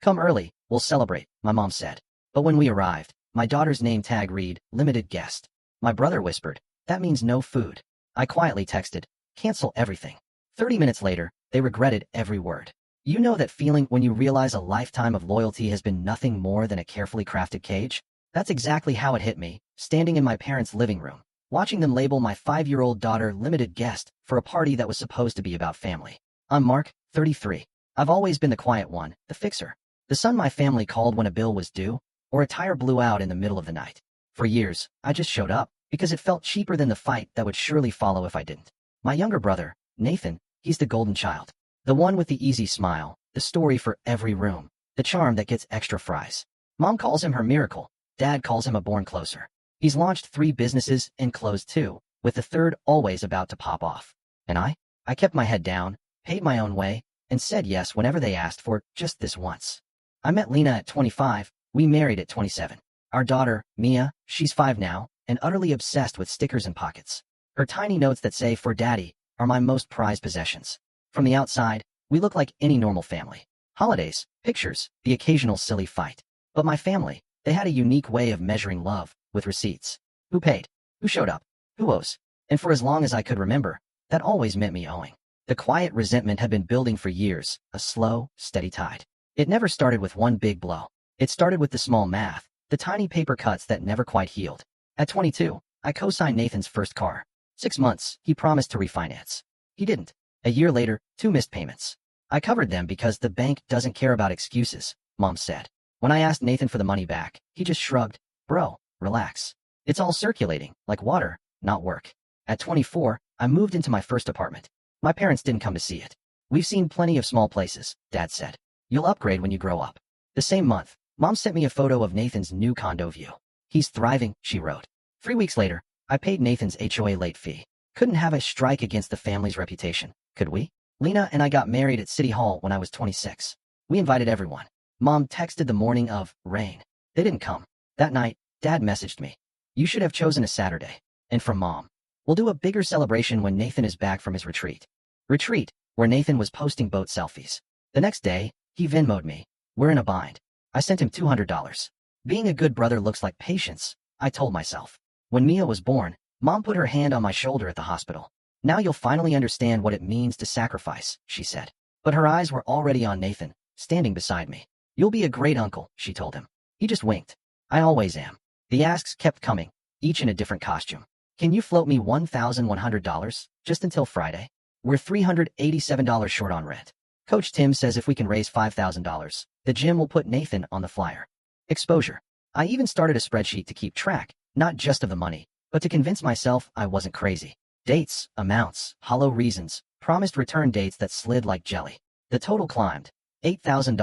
Come early, we'll celebrate, my mom said. But when we arrived, my daughter's name tag read, limited guest. My brother whispered, that means no food. I quietly texted, cancel everything. 30 minutes later, they regretted every word. You know that feeling when you realize a lifetime of loyalty has been nothing more than a carefully crafted cage? That's exactly how it hit me, standing in my parents' living room, watching them label my 5-year-old daughter limited guest for a party that was supposed to be about family. I'm Mark, 33. I've always been the quiet one, the fixer. The son my family called when a bill was due, or a tire blew out in the middle of the night. For years, I just showed up, because it felt cheaper than the fight that would surely follow if I didn't. My younger brother, Nathan, he's the golden child. The one with the easy smile, the story for every room, the charm that gets extra fries. Mom calls him her miracle, Dad calls him a born closer. He's launched 3 businesses and closed 2, with the third always about to pop off. And I kept my head down, paid my own way, and said yes whenever they asked for just this once. I met Lena at 25, we married at 27. Our daughter, Mia, she's 5 now, and utterly obsessed with stickers and pockets. Her tiny notes that say, for daddy, are my most prized possessions. From the outside, we look like any normal family. Holidays, pictures, the occasional silly fight. But my family, they had a unique way of measuring love, with receipts. Who paid? Who showed up? Who owes? And for as long as I could remember, that always meant me owing. The quiet resentment had been building for years, a slow, steady tide. It never started with one big blow. It started with the small math, the tiny paper cuts that never quite healed. At 22, I co-signed Nathan's first car. 6 months, he promised to refinance. He didn't. A year later, 2 missed payments. I covered them because the bank doesn't care about excuses, Mom said. When I asked Nathan for the money back, he just shrugged. Bro, relax. It's all circulating, like water, not work. At 24, I moved into my first apartment. My parents didn't come to see it. We've seen plenty of small places, Dad said. You'll upgrade when you grow up. The same month, Mom sent me a photo of Nathan's new condo view. He's thriving, she wrote. 3 weeks later, I paid Nathan's HOA late fee. Couldn't have a strike against the family's reputation, could we? Lena and I got married at City Hall when I was 26. We invited everyone. Mom texted the morning of rain. They didn't come. That night, Dad messaged me. You should have chosen a Saturday. And from Mom, we'll do a bigger celebration when Nathan is back from his retreat. Retreat, where Nathan was posting boat selfies. The next day, he Venmo'd me. We're in a bind. I sent him $200. Being a good brother looks like patience, I told myself. When Mia was born, Mom put her hand on my shoulder at the hospital. Now you'll finally understand what it means to sacrifice, she said. But her eyes were already on Nathan, standing beside me. You'll be a great uncle, she told him. He just winked. I always am. The asks kept coming, each in a different costume. Can you float me $1,100, just until Friday? We're $387 short on rent. Coach Tim says if we can raise $5,000, the gym will put Nathan on the flyer. Exposure. I even started a spreadsheet to keep track, not just of the money, but to convince myself I wasn't crazy. Dates, amounts, hollow reasons, promised return dates that slid like jelly. The total climbed. $8,000,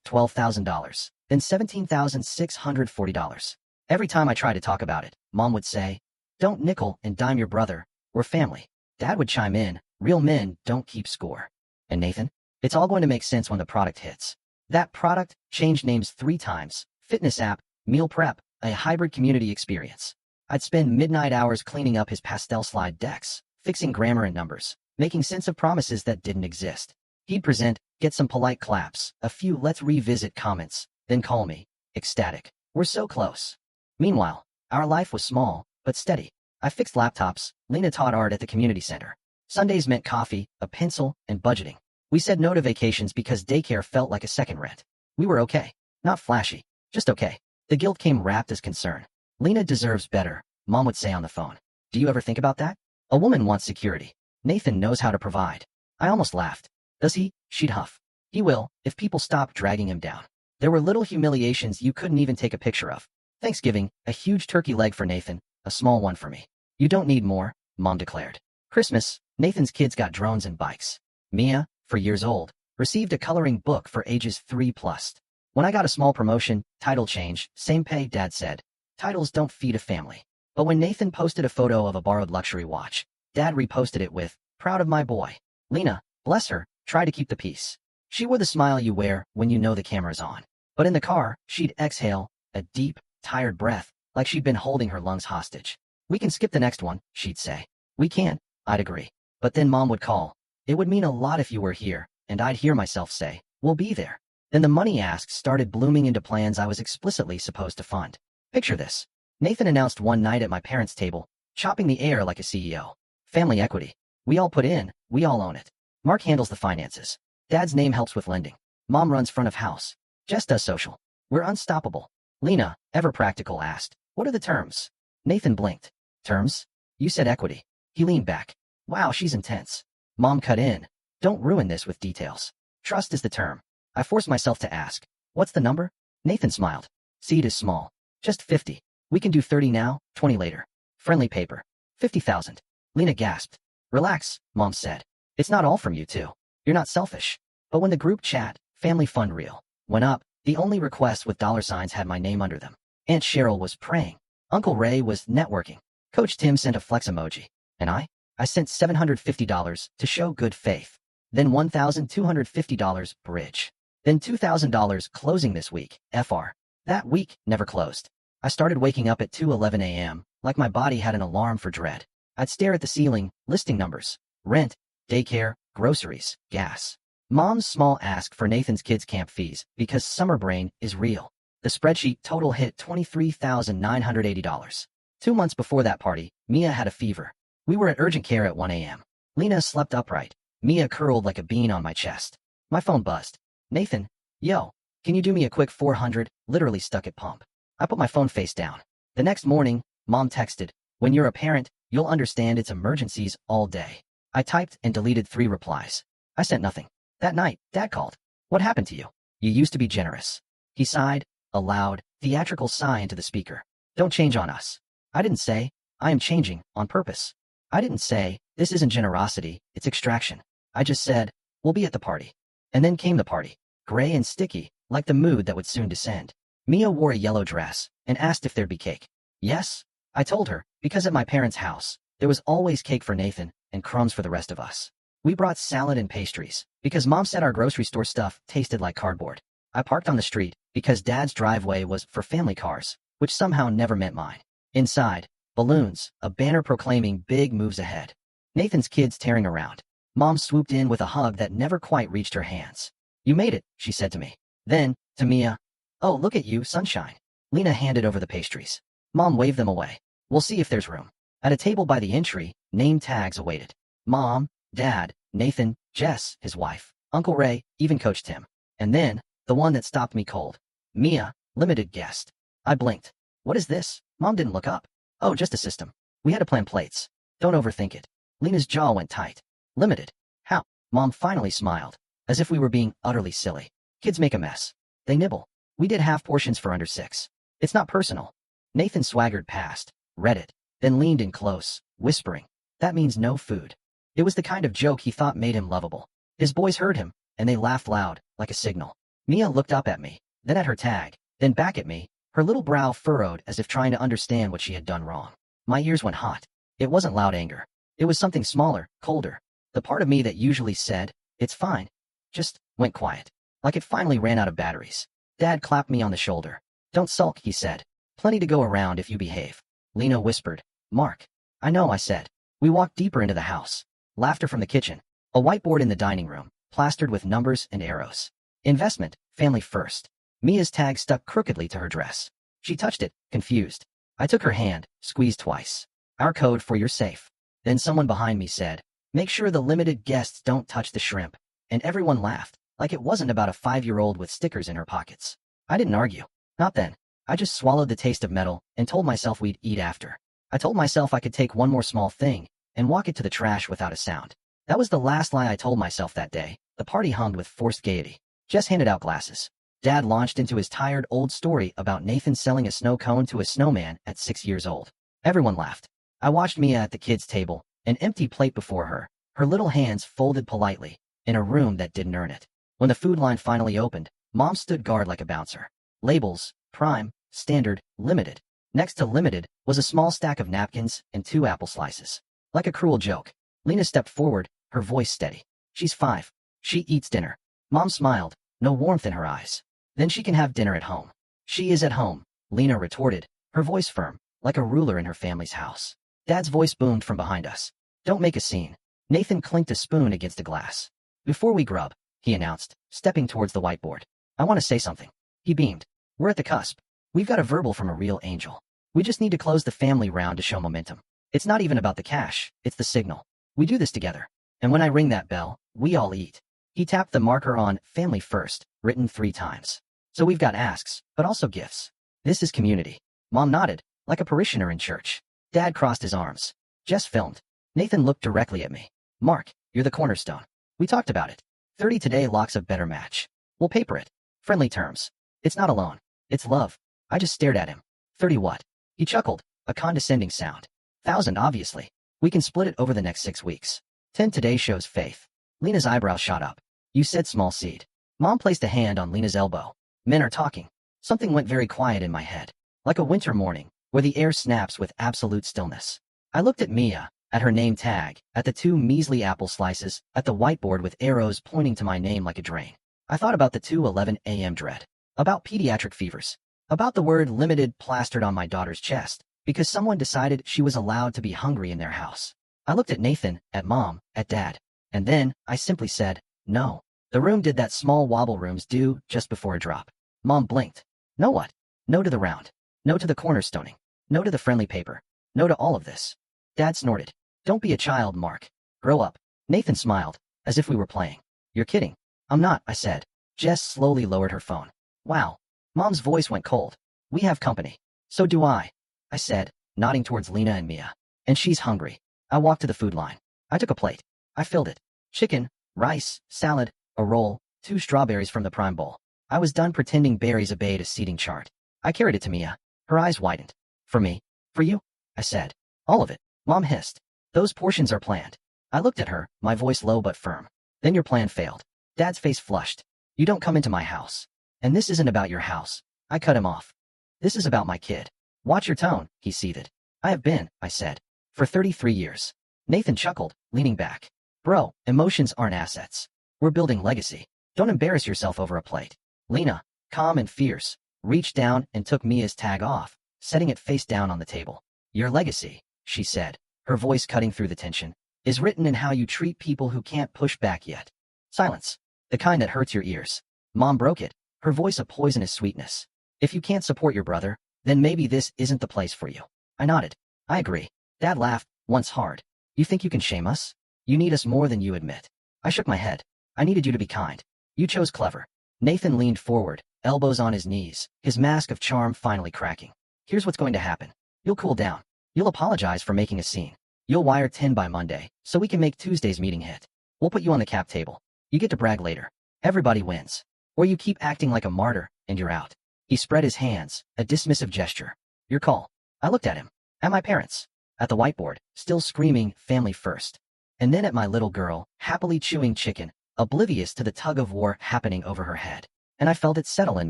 $12,000, then $17,640. Every time I tried to talk about it, Mom would say, don't nickel and dime your brother, we're family. Dad would chime in, real men don't keep score. And Nathan? It's all going to make sense when the product hits. That product changed names 3 times, fitness app, meal prep, a hybrid community experience. I'd spend midnight hours cleaning up his pastel slide decks, fixing grammar and numbers, making sense of promises that didn't exist. He'd present, get some polite claps, a few let's revisit comments, then call me, ecstatic. We're so close. Meanwhile, our life was small, but steady. I fixed laptops, Lena taught art at the community center. Sundays meant coffee, a pencil, and budgeting. We said no to vacations because daycare felt like a second rent. We were okay. Not flashy, just okay. The guilt came wrapped as concern. Lena deserves better, Mom would say on the phone. Do you ever think about that? A woman wants security. Nathan knows how to provide. I almost laughed. Does he? She'd huff. He will, if people stop dragging him down. There were little humiliations you couldn't even take a picture of. Thanksgiving, a huge turkey leg for Nathan, a small one for me. You don't need more, Mom declared. Christmas, Nathan's kids got drones and bikes. Mia, 4 years old, received a coloring book for ages 3+. When I got a small promotion, title change, same pay, Dad said. Titles don't feed a family. But when Nathan posted a photo of a borrowed luxury watch, Dad reposted it with, proud of my boy. Lena, bless her, tried to keep the peace. She wore the smile you wear when you know the camera's on. But in the car, she'd exhale, a deep, tired breath, like she'd been holding her lungs hostage. We can skip the next one, she'd say. We can, I'd agree. But then Mom would call. It would mean a lot if you were here, and I'd hear myself say, we'll be there. Then the money asks started blooming into plans I was explicitly supposed to fund. Picture this. Nathan announced one night at my parents' table, chopping the air like a CEO. Family equity. We all put in, we all own it. Mark handles the finances. Dad's name helps with lending. Mom runs front of house. Jess does social. We're unstoppable. Lena, ever practical, asked, "What are the terms?" Nathan blinked. "Terms? You said equity." He leaned back. "Wow, she's intense." Mom cut in. "Don't ruin this with details. Trust is the term." I forced myself to ask, "What's the number?" Nathan smiled. "Seed is small. Just 50. We can do 30 now, 20 later. Friendly paper. 50,000. Lena gasped. "Relax," Mom said. "It's not all from you too. You're not selfish." But when the group chat, family fund reel, went up, the only requests with dollar signs had my name under them. Aunt Cheryl was praying. Uncle Ray was networking. Coach Tim sent a flex emoji. And I sent $750 to show good faith. Then $1,250 bridge. Then $2,000 closing this week, FR. That week never closed. I started waking up at 2:11 a.m., like my body had an alarm for dread. I'd stare at the ceiling, listing numbers. Rent, daycare, groceries, gas. Mom's small ask for Nathan's kids' camp fees, because summer brain is real. The spreadsheet total hit $23,980. 2 months before that party, Mia had a fever. We were at urgent care at 1 a.m. Lena slept upright. Mia curled like a bean on my chest. My phone buzzed. "Nathan, yo, can you do me a quick 400, literally stuck at pump." I put my phone face down. The next morning, Mom texted, "When you're a parent, you'll understand it's emergencies all day." I typed and deleted 3 replies. I sent nothing. That night, Dad called. "What happened to you? You used to be generous." He sighed, a loud, theatrical sigh into the speaker. "Don't change on us." I didn't say, "I am changing, on purpose." I didn't say, "This isn't generosity, it's extraction." I just said, "We'll be at the party." And then came the party. Gray and sticky, like the mood that would soon descend. Mia wore a yellow dress and asked if there'd be cake. Yes, I told her, because at my parents' house, there was always cake for Nathan and crumbs for the rest of us. We brought salad and pastries, because Mom said our grocery store stuff tasted like cardboard. I parked on the street, because Dad's driveway was for family cars, which somehow never meant mine. Inside, balloons, a banner proclaiming big moves ahead. Nathan's kids tearing around. Mom swooped in with a hug that never quite reached her hands. "You made it," she said to me. Then, to Mia, "Oh, look at you, sunshine." Lena handed over the pastries. Mom waved them away. "We'll see if there's room." At a table by the entry, name tags awaited. Mom, Dad, Nathan, Jess, his wife, Uncle Ray, even Coach Tim. And then, the one that stopped me cold. Mia, limited guest. I blinked. "What is this?" Mom didn't look up. "Oh, just a system. We had to plan plates. Don't overthink it." Lena's jaw went tight. "Limited? How?" Mom finally smiled, as if we were being utterly silly. "Kids make a mess. They nibble. We did half portions for under 6. It's not personal." Nathan swaggered past, read it, then leaned in close, whispering, "That means no food." It was the kind of joke he thought made him lovable. His boys heard him, and they laughed loud, like a signal. Mia looked up at me, then at her tag, then back at me, her little brow furrowed as if trying to understand what she had done wrong. My ears went hot. It wasn't loud anger. It was something smaller, colder. The part of me that usually said, "It's fine," just went quiet, like it finally ran out of batteries. Dad clapped me on the shoulder. "Don't sulk," he said. "Plenty to go around if you behave." Lena whispered, "Mark." "I know," I said. We walked deeper into the house. Laughter from the kitchen. A whiteboard in the dining room, plastered with numbers and arrows. Investment, family first. Mia's tag stuck crookedly to her dress. She touched it, confused. I took her hand, squeezed twice. "Our code for your safe." Then someone behind me said, "Make sure the limited guests don't touch the shrimp." And everyone laughed, like it wasn't about a 5-year-old with stickers in her pockets. I didn't argue. Not then. I just swallowed the taste of metal and told myself we'd eat after. I told myself I could take one more small thing and walk it to the trash without a sound. That was the last lie I told myself that day. The party hummed with forced gaiety. Jess handed out glasses. Dad launched into his tired old story about Nathan selling a snow cone to a snowman at 6 years old. Everyone laughed. I watched Mia at the kids' table, an empty plate before her, her little hands folded politely, in a room that didn't earn it. When the food line finally opened, Mom stood guard like a bouncer. Labels, prime, standard, limited. Next to limited was a small stack of napkins and 2 apple slices. Like a cruel joke, Lena stepped forward, her voice steady. "She's 5. She eats dinner." Mom smiled, no warmth in her eyes. "Then she can have dinner at home." "She is at home," Lena retorted, her voice firm, like a ruler in her family's house. Dad's voice boomed from behind us. "Don't make a scene." Nathan clinked a spoon against a glass. "Before we grub," he announced, stepping towards the whiteboard. I want to say something. He beamed. We're at the cusp. We've got a verbal from a real angel. We just need to close the family round to show momentum. It's not even about the cash, it's the signal. We do this together. And when I ring that bell, we all eat. He tapped the marker on Family First, written 3 times. So we've got asks, but also gifts. This is community. Mom nodded, like a parishioner in church. Dad crossed his arms. Jess filmed. Nathan looked directly at me. Mark, you're the cornerstone. We talked about it. 30 today locks a better match. We'll paper it. Friendly terms. It's not a loan. It's love. I just stared at him. 30 what? He chuckled, a condescending sound. 1,000 obviously. We can split it over the next 6 weeks. 10 today shows faith. Lena's eyebrow shot up. You said small seed. Mom placed a hand on Lena's elbow. Men are talking. Something went very quiet in my head. Like a winter morning, where the air snaps with absolute stillness. I looked at Mia, at her name tag, at the 2 measly apple slices, at the whiteboard with arrows pointing to my name like a drain. I thought about the 2:11 a.m. dread. About pediatric fevers. About the word limited plastered on my daughter's chest, because someone decided she was allowed to be hungry in their house. I looked at Nathan, at Mom, at Dad. And then, I simply said, no. The room did that small wobble rooms do just before a drop. Mom blinked. No what? No to the round. No to the cornerstoning. No to the friendly paper. No to all of this. Dad snorted. Don't be a child, Mark. Grow up. Nathan smiled, as if we were playing. You're kidding. I'm not, I said. Jess slowly lowered her phone. Wow. Mom's voice went cold. We have company. So do I said, nodding towards Lena and Mia. And she's hungry. I walked to the food line. I took a plate. I filled it. Chicken, rice, salad, a roll, 2 strawberries from the prime bowl. I was done pretending berries obeyed a seating chart. I carried it to Mia. Her eyes widened. For me? For you? I said. All of it. Mom hissed. Those portions are planned. I looked at her, my voice low but firm. Then your plan failed. Dad's face flushed. You don't come into my house. And this isn't about your house. I cut him off. This is about my kid. Watch your tone, he seethed. I have been, I said. For 33 years. Nathan chuckled, leaning back. Bro, emotions aren't assets. We're building legacy. Don't embarrass yourself over a plate. Lena, calm and fierce, reached down and took Mia's tag off, setting it face down on the table. Your legacy, she said, her voice cutting through the tension, is written in how you treat people who can't push back yet. Silence. The kind that hurts your ears. Mom broke it, her voice a poisonous sweetness. If you can't support your brother, then maybe this isn't the place for you. I nodded. I agree. Dad laughed, once hard. You think you can shame us? You need us more than you admit. I shook my head. I needed you to be kind. You chose clever. Nathan leaned forward, elbows on his knees, his mask of charm finally cracking. Here's what's going to happen. You'll cool down. You'll apologize for making a scene. You'll wire 10 by Monday, so we can make Tuesday's meeting hit. We'll put you on the cap table. You get to brag later. Everybody wins. Or you keep acting like a martyr, and you're out. He spread his hands, a dismissive gesture. Your call. I looked at him. At my parents. At the whiteboard, still screaming, family first. And then at my little girl, happily chewing chicken, oblivious to the tug-of-war happening over her head. And I felt it settle in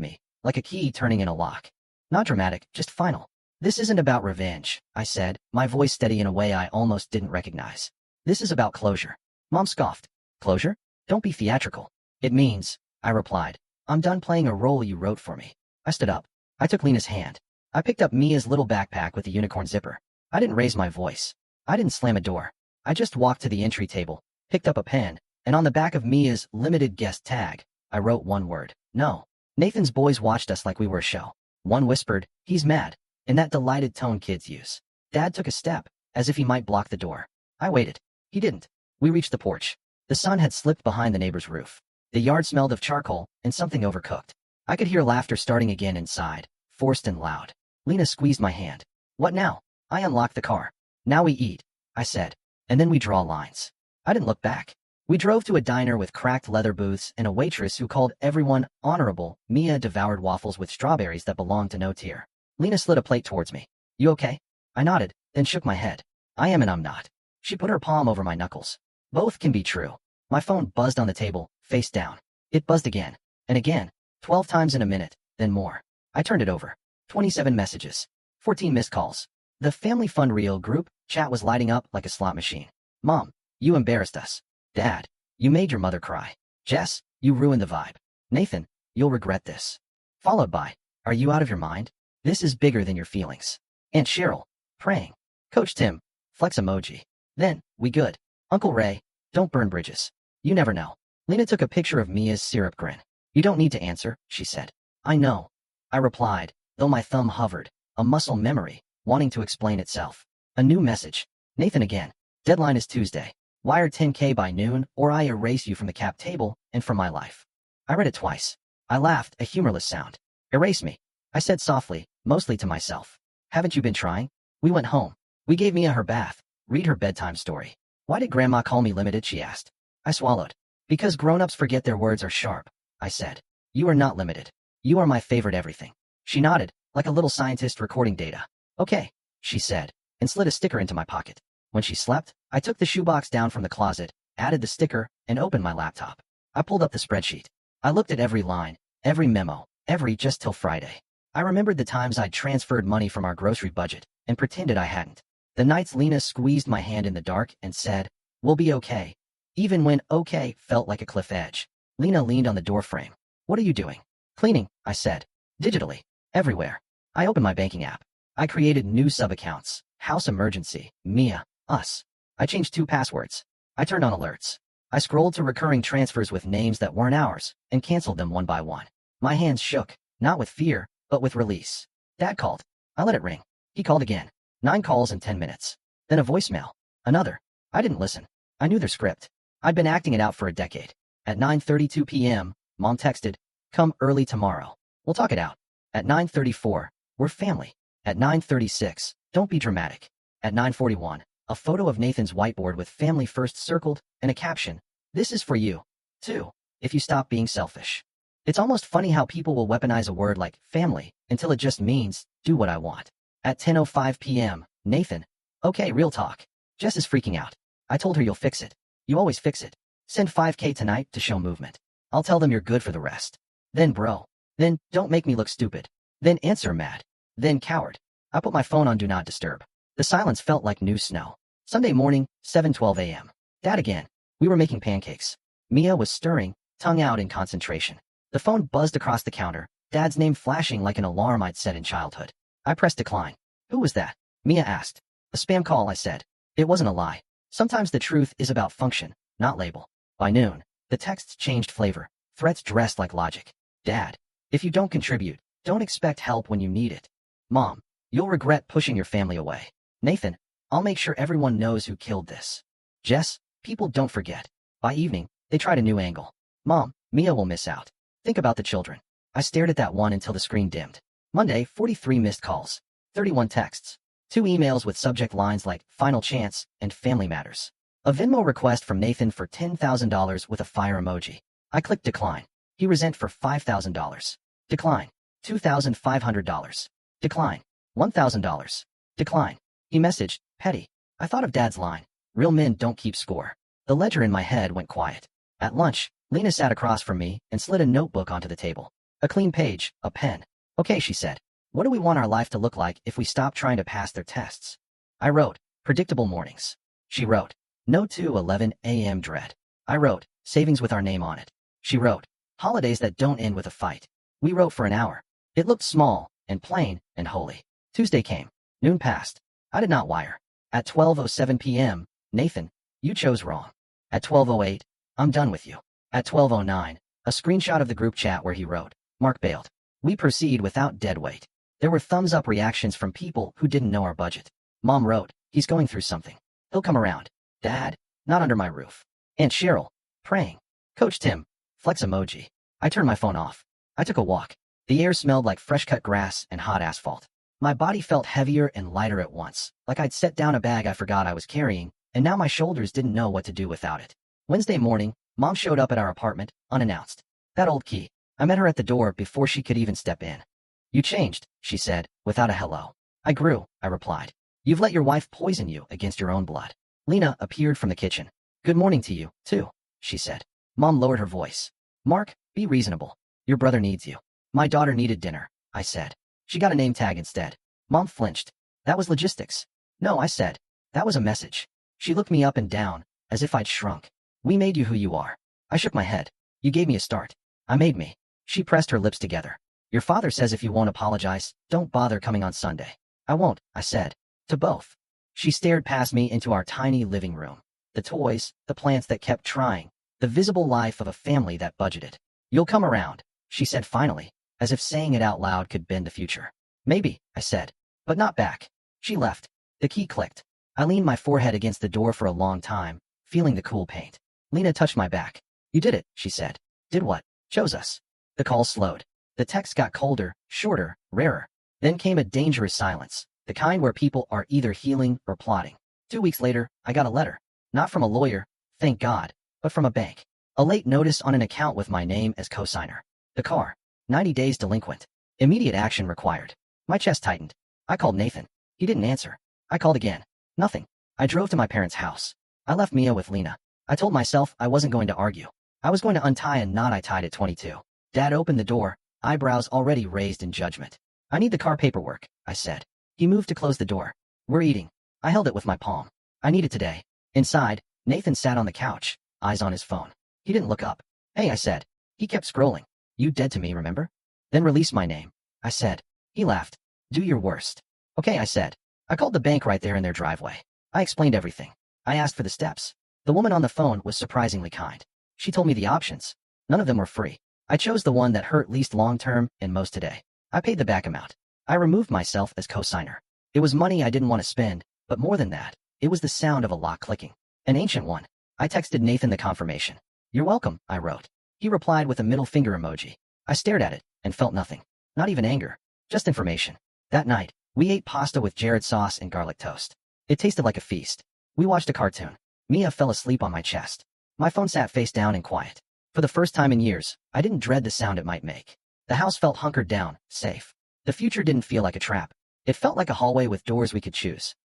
me, like a key turning in a lock. Not dramatic, just final. This isn't about revenge, I said, my voice steady in a way I almost didn't recognize. This is about closure. Mom scoffed. Closure? Don't be theatrical. It means, I replied, I'm done playing a role you wrote for me. I stood up. I took Lena's hand. I picked up Mia's little backpack with the unicorn zipper. I didn't raise my voice. I didn't slam a door. I just walked to the entry table, picked up a pen, and on the back of Mia's limited guest tag, I wrote one word. No. Nathan's boys watched us like we were a show. One whispered, he's mad, in that delighted tone kids use. Dad took a step, as if he might block the door. I waited. He didn't. We reached the porch. The sun had slipped behind the neighbor's roof. The yard smelled of charcoal and something overcooked. I could hear laughter starting again inside, forced and loud. Lena squeezed my hand. What now? I unlocked the car. Now we eat, I said. And then we draw lines. I didn't look back. We drove to a diner with cracked leather booths and a waitress who called everyone honorable. Mia devoured waffles with strawberries that belonged to no tier. Lena slid a plate towards me. You okay? I nodded, then shook my head. I am and I'm not. She put her palm over my knuckles. Both can be true. My phone buzzed on the table, face down. It buzzed again, and again, 12 times in a minute, then more. I turned it over. 27 messages. 14 missed calls. The Family Fun Reel group chat was lighting up like a slot machine. Mom, you embarrassed us. Dad, you made your mother cry. Jess, you ruined the vibe. Nathan, you'll regret this. Followed by, are you out of your mind? This is bigger than your feelings. Aunt Cheryl, praying. Coach Tim, flex emoji. Then, we good. Uncle Ray, don't burn bridges. You never know. Lena took a picture of Mia's syrup grin. You don't need to answer, she said. I know. I replied, though my thumb hovered, a muscle memory, wanting to explain itself. A new message. Nathan again. Deadline is Tuesday. Wire 10K by noon, or I erase you from the cap table and from my life. I read it twice. I laughed, a humorless sound. Erase me. I said softly, mostly to myself. Haven't you been trying? We went home. We gave Mia her bath, read her bedtime story. Why did Grandma call me limited, she asked. I swallowed. Because grown-ups forget their words are sharp, I said. You are not limited. You are my favorite everything. She nodded, like a little scientist recording data. Okay, she said, and slid a sticker into my pocket. When she slept, I took the shoebox down from the closet, added the sticker, and opened my laptop. I pulled up the spreadsheet. I looked at every line, every memo, every just till Friday. I remembered the times I'd transferred money from our grocery budget and pretended I hadn't. The nights Lena squeezed my hand in the dark and said, "We'll be okay." Even when okay felt like a cliff edge. Lena leaned on the doorframe. What are you doing? Cleaning, I said. Digitally. Everywhere. I opened my banking app. I created new sub-accounts. House emergency. Mia. Us. I changed 2 passwords. I turned on alerts. I scrolled to recurring transfers with names that weren't ours and canceled them one by one. My hands shook, not with fear, but with release. Dad called. I let it ring. He called again. 9 calls in 10 minutes. Then a voicemail. Another. I didn't listen. I knew their script. I'd been acting it out for a decade. At 9:32 p.m., Mom texted, "Come early tomorrow. We'll talk it out." At 9:34, "We're family." At 9:36, "Don't be dramatic." At 9:41, a photo of Nathan's whiteboard with family first circled and a caption, "This is for you, too, if you stop being selfish." It's almost funny how people will weaponize a word like family until it just means, do what I want. At 10:05 p.m., Nathan, "Okay, real talk. Jess is freaking out. I told her you'll fix it. You always fix it. Send 5K tonight to show movement. I'll tell them you're good for the rest." Then bro. Then don't make me look stupid. Then answer mad. Then coward. I put my phone on Do Not Disturb. The silence felt like new snow. Sunday morning, 7:12 a.m. Dad again. We were making pancakes. Mia was stirring, tongue out in concentration. The phone buzzed across the counter, Dad's name flashing like an alarm I'd set in childhood. I pressed decline. Who was that? Mia asked. A spam call, I said. It wasn't a lie. Sometimes the truth is about function, not label. By noon, the texts changed flavor, threats dressed like logic. Dad, if you don't contribute, don't expect help when you need it. Mom, you'll regret pushing your family away. Nathan, I'll make sure everyone knows who killed this. Jess, people don't forget. By evening, they tried a new angle. Mom, Mia will miss out. Think about the children. I stared at that one until the screen dimmed. Monday, 43 missed calls, 31 texts, 2 emails with subject lines like final chance and family matters. A Venmo request from Nathan for $10,000 with a fire emoji. I clicked decline. He resent for $5,000. Decline. $2,500. Decline. $1,000. Decline. He messaged, petty. I thought of Dad's line. Real men don't keep score. The ledger in my head went quiet. At lunch, Lena sat across from me and slid a notebook onto the table. A clean page, a pen. Okay, she said. What do we want our life to look like if we stop trying to pass their tests? I wrote, predictable mornings. She wrote, no 2:11 a.m. dread. I wrote, savings with our name on it. She wrote, holidays that don't end with a fight. We wrote for an hour. It looked small and plain and holy. Tuesday came. Noon passed. I did not wire. At 12:07 p.m., Nathan, you chose wrong. At 12:08, I'm done with you. At 12:09, a screenshot of the group chat where he wrote, Mark bailed. We proceed without dead weight. There were thumbs-up reactions from people who didn't know our budget. Mom wrote, he's going through something. He'll come around. Dad, not under my roof. Aunt Cheryl, praying. Coach Tim, flex emoji. I turned my phone off. I took a walk. The air smelled like fresh-cut grass and hot asphalt. My body felt heavier and lighter at once, like I'd set down a bag I forgot I was carrying, and now my shoulders didn't know what to do without it. Wednesday morning, Mom showed up at our apartment, unannounced. That old key. I met her at the door before she could even step in. You changed, she said, without a hello. I grew, I replied. You've let your wife poison you against your own blood. Lena appeared from the kitchen. Good morning to you, too, she said. Mom lowered her voice. Mark, be reasonable. Your brother needs you. My daughter needed dinner, I said. She got a name tag instead. Mom flinched. That was logistics. No, I said. That was a message. She looked me up and down, as if I'd shrunk. We made you who you are. I shook my head. You gave me a start. I made me. She pressed her lips together. Your father says if you won't apologize, don't bother coming on Sunday. I won't, I said. To both. She stared past me into our tiny living room. The toys, the plants that kept trying, the visible life of a family that budgeted. You'll come around, she said finally, as if saying it out loud could bend the future. Maybe, I said, but not back. She left. The key clicked. I leaned my forehead against the door for a long time, feeling the cool paint. Lena touched my back. You did it, she said. Did what? Chose us. The call slowed. The text got colder, shorter, rarer. Then came a dangerous silence, the kind where people are either healing or plotting. 2 weeks later, I got a letter. Not from a lawyer, thank God, but from a bank. A late notice on an account with my name as cosigner. The car. 90 days delinquent. Immediate action required. My chest tightened. I called Nathan. He didn't answer. I called again. Nothing. I drove to my parents' house. I left Mia with Lena. I told myself I wasn't going to argue. I was going to untie a knot I tied at 22. Dad opened the door, eyebrows already raised in judgment. I need the car paperwork, I said. He moved to close the door. We're eating. I held it with my palm. I need it today. Inside, Nathan sat on the couch, eyes on his phone. He didn't look up. Hey, I said. He kept scrolling. You dead to me, remember? Then release my name, I said. He laughed. Do your worst. Okay, I said. I called the bank right there in their driveway. I explained everything. I asked for the steps. The woman on the phone was surprisingly kind. She told me the options. None of them were free. I chose the one that hurt least long-term and most today. I paid the back amount. I removed myself as cosigner. It was money I didn't want to spend, but more than that, it was the sound of a lock clicking. An ancient one. I texted Nathan the confirmation. You're welcome, I wrote. He replied with a middle finger emoji. I stared at it and felt nothing. Not even anger. Just information. That night, we ate pasta with Jared sauce and garlic toast. It tasted like a feast. We watched a cartoon. Mia fell asleep on my chest. My phone sat face down and quiet. For the first time in years, I didn't dread the sound it might make. The house felt hunkered down, safe. The future didn't feel like a trap. It felt like a hallway with doors we could choose.